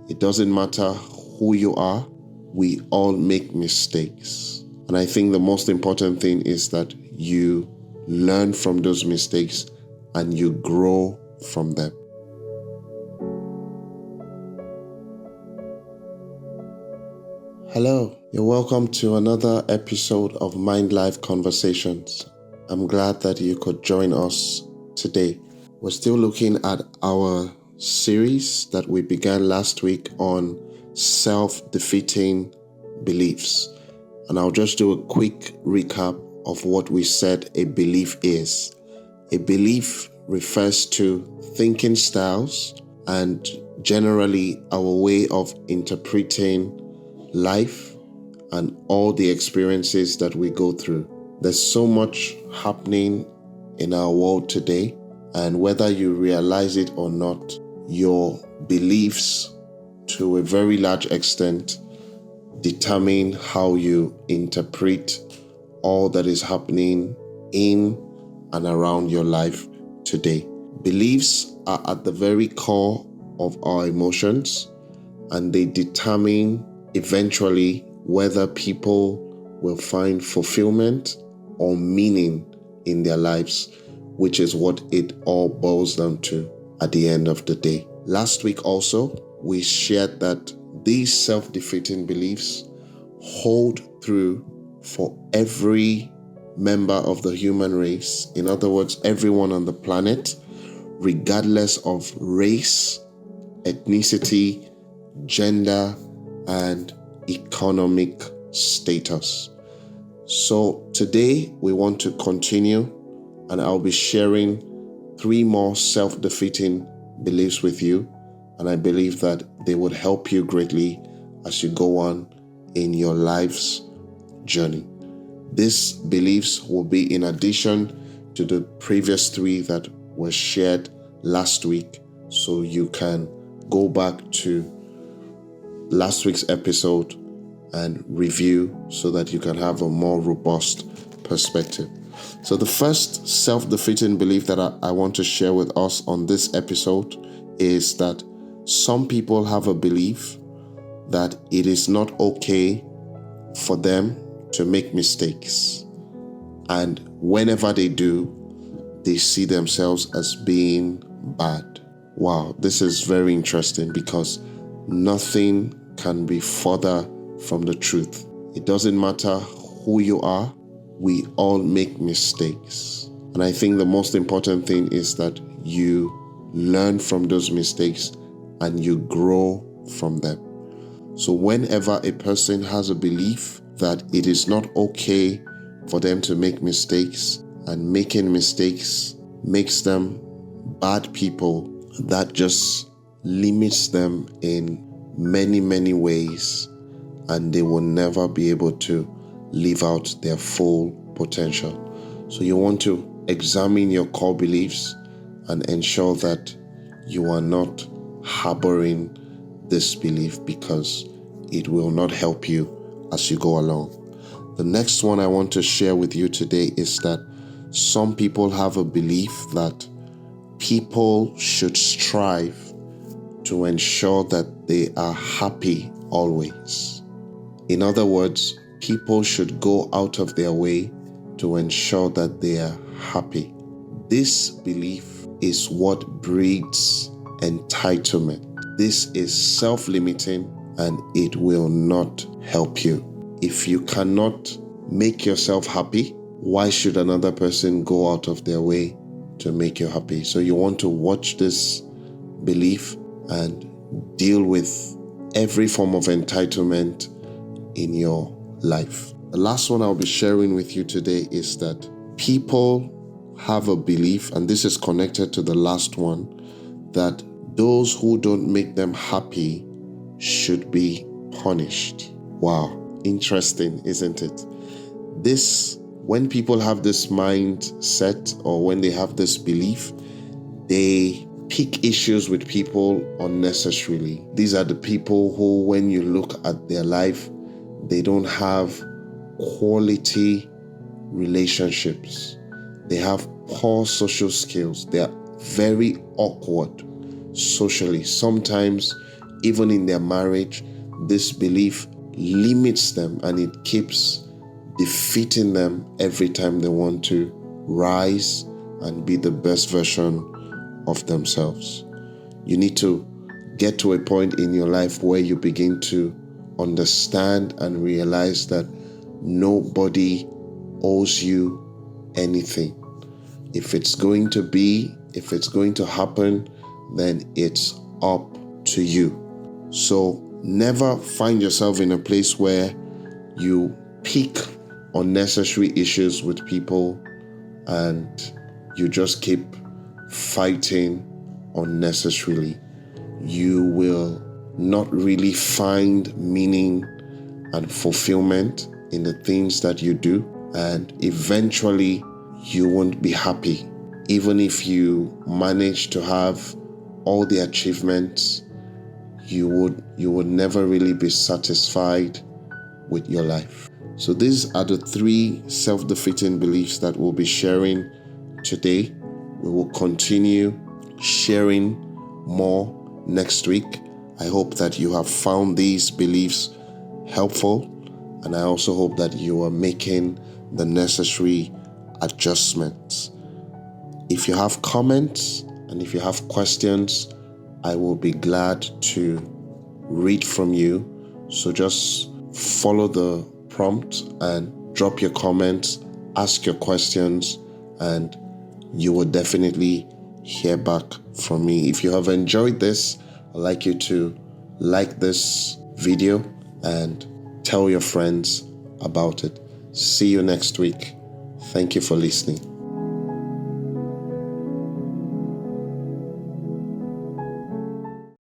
It doesn't matter who you are, we all make mistakes. And I think the most important thing is that you learn from those mistakes and you grow from them. Hello, you're welcome to another episode of Mindlife Conversations. I'm glad that you could join us today. We're still looking at our series that we began last week on self-defeating beliefs. And I'll just do a quick recap of what we said a belief is. A belief refers to thinking styles and generally our way of interpreting life and all the experiences that we go through. There's so much happening in our world today, and whether you realize it or not, your beliefs to a very large extent determine how you interpret all that is happening in and around your life today. Beliefs are at the very core of our emotions, and they determine eventually whether people will find fulfillment or meaning in their lives, which is what it all boils down to at the end of the day. Last week also, we shared that these self-defeating beliefs hold true for every member of the human race. In other words, everyone on the planet, regardless of race, ethnicity, gender, and economic status. So today we want to continue, and I'll be sharing 3 more self-defeating beliefs with you, and I believe that they would help you greatly as you go on in your life's journey. These beliefs will be in addition to the previous 3 that were shared last week, so you can go back to last week's episode and review so that you can have a more robust perspective. So the first self-defeating belief that I want to share with us on this episode is that some people have a belief that it is not okay for them to make mistakes. And whenever they do, they see themselves as being bad. Wow, this is very interesting because nothing can be further from the truth. It doesn't matter who you are, we all make mistakes. And I think the most important thing is that you learn from those mistakes and you grow from them. So whenever a person has a belief that it is not okay for them to make mistakes, and making mistakes makes them bad people, that just limits them in many, many ways, and they will never be able to live out their full potential. So you want to examine your core beliefs and ensure that you are not harboring this belief, because it will not help you as you go along. The next one I want to share with you today is that some people have a belief that people should strive to ensure that they are happy always. In other words, people should go out of their way to ensure that they are happy. This belief is what breeds entitlement. This is self-limiting and it will not help you. If you cannot make yourself happy, why should another person go out of their way to make you happy? So you want to watch this belief and deal with every form of entitlement in your life. The last one I'll be sharing with you today is that people have a belief, and this is connected to the last one, that those who don't make them happy should be punished. Wow, interesting, isn't it? When people have this mindset, or when they have this belief, they pick issues with people unnecessarily. These are the people who, when you look at their life, they don't have quality relationships. They have poor social skills. They are very awkward socially. Sometimes even in their marriage, this belief limits them and it keeps defeating them every time they want to rise and be the best version of themselves. You need to get to a point in your life where you begin to understand and realize that nobody owes you anything. If it's going to be, if it's going to happen, then it's up to you. So never find yourself in a place where you pick unnecessary issues with people and you just keep fighting unnecessarily. You will not really find meaning and fulfillment in the things that you do, and eventually you won't be happy. Even if you manage to have all the achievements, you would never really be satisfied with your life. So these are the 3 self-defeating beliefs that we'll be sharing today. We will continue sharing more next week. I hope that you have found these beliefs helpful, and I also hope that you are making the necessary adjustments. If you have comments and if you have questions, I will be glad to read from you. So just follow the prompt and drop your comments, ask your questions, and you will definitely hear back from me. If you have enjoyed this, I'd like you to like this video and tell your friends about it. See you next week. Thank you for listening.